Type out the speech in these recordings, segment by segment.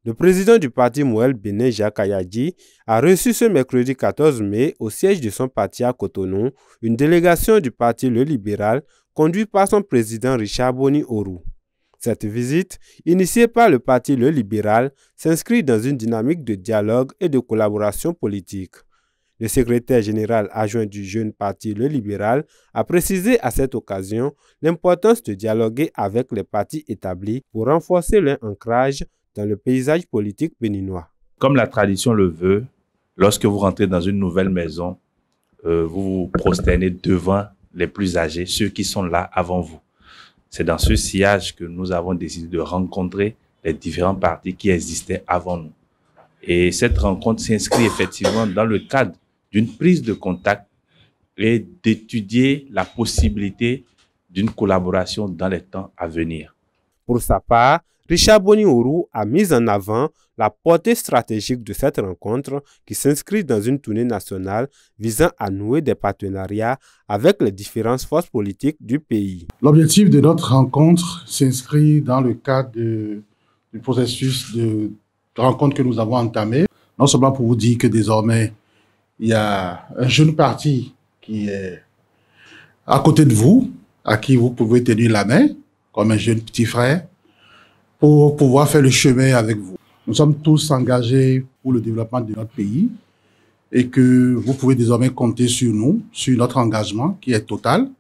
Le président du parti Mouel Bénin, Jacques Kayadji, a reçu ce mercredi 14 mai au siège de son parti à Cotonou une délégation du parti Le Libéral conduite par son président Richard Boni Orou. Cette visite, initiée par le parti Le Libéral, s'inscrit dans une dynamique de dialogue et de collaboration politique. Le secrétaire général adjoint du jeune parti Le Libéral a précisé à cette occasion l'importance de dialoguer avec les partis établis pour renforcer leur ancrage dans le paysage politique béninois. Comme la tradition le veut, lorsque vous rentrez dans une nouvelle maison, vous vous prosternez devant les plus âgés, ceux qui sont là avant vous. C'est dans ce sillage que nous avons décidé de rencontrer les différents partis qui existaient avant nous. Et cette rencontre s'inscrit effectivement dans le cadre d'une prise de contact et d'étudier la possibilité d'une collaboration dans les temps à venir. Pour sa part, Richard Boni Orou a mis en avant la portée stratégique de cette rencontre qui s'inscrit dans une tournée nationale visant à nouer des partenariats avec les différentes forces politiques du pays. L'objectif de notre rencontre s'inscrit dans le cadre du processus de rencontre que nous avons entamé. Non seulement pour vous dire que désormais, il y a un jeune parti qui est à côté de vous, à qui vous pouvez tenir la main, comme un jeune petit frère, pour pouvoir faire le chemin avec vous. Nous sommes tous engagés pour le développement de notre pays et que vous pouvez désormais compter sur nous, sur notre engagement qui est total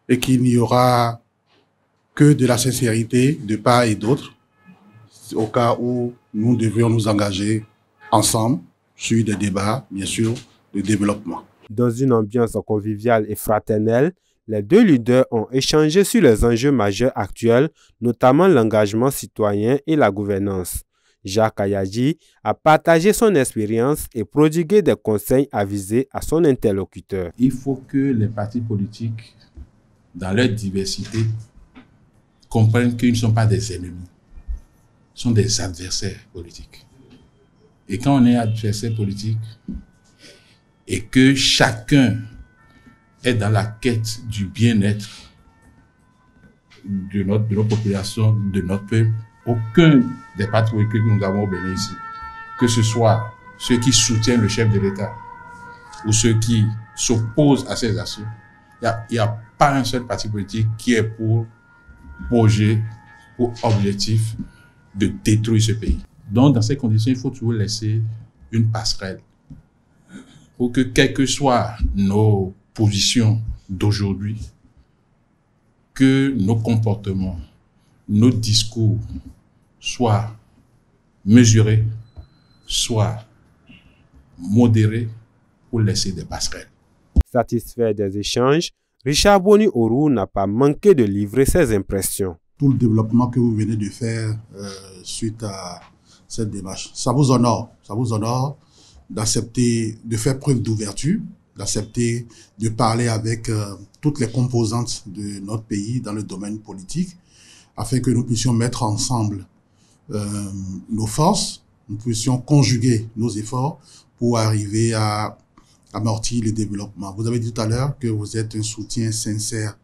et qu'il n'y aura que de la sincérité de part et d'autre au cas où nous devrions nous engager ensemble sur des débats, bien sûr, de développement. Dans une ambiance conviviale et fraternelle, les deux leaders ont échangé sur les enjeux majeurs actuels, notamment l'engagement citoyen et la gouvernance. Jacques Kayadji a partagé son expérience et prodigué des conseils avisés à son interlocuteur. Il faut que les partis politiques, dans leur diversité, comprennent qu'ils ne sont pas des ennemis, ils sont des adversaires politiques. Et quand on est adversaire politique et que chacun est dans la quête du bien-être de notre population, de notre peuple, aucun des partis politiques que nous avons au Bénin ici, que ce soit ceux qui soutiennent le chef de l'État ou ceux qui s'opposent à ses actions, il n'y a pas un seul parti politique qui est pour projet, pour objectif de détruire ce pays. Donc, dans ces conditions, il faut toujours laisser une passerelle pour que, quelles que soient nos positions d'aujourd'hui, que nos comportements, nos discours soient mesurés, soient modérés pour laisser des passerelles. Satisfait des échanges, Richard Boni Orou n'a pas manqué de livrer ses impressions. Tout le développement que vous venez de faire suite à cette démarche, ça vous honore d'accepter, de faire preuve d'ouverture, d'accepter de parler avec toutes les composantes de notre pays dans le domaine politique, afin que nous puissions mettre ensemble nos forces, nous puissions conjuguer nos efforts pour arriver à amortir le développement. Vous avez dit tout à l'heure que vous êtes un soutien sincère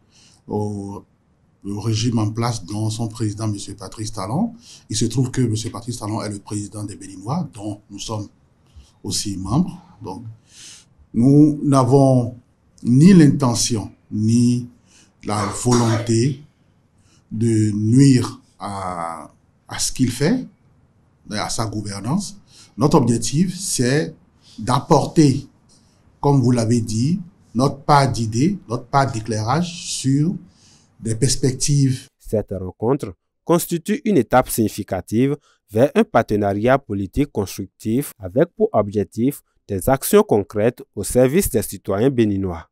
au régime en place dont son président, M. Patrice Talon. Il se trouve que M. Patrice Talon est le président des Béninois, dont nous sommes aussi membres. Donc, nous n'avons ni l'intention, ni la volonté de nuire à ce qu'il fait, à sa gouvernance. Notre objectif, c'est d'apporter, comme vous l'avez dit, notre part d'idées, notre part d'éclairage sur des perspectives. Cette rencontre constitue une étape significative vers un partenariat politique constructif avec pour objectif des actions concrètes au service des citoyens béninois.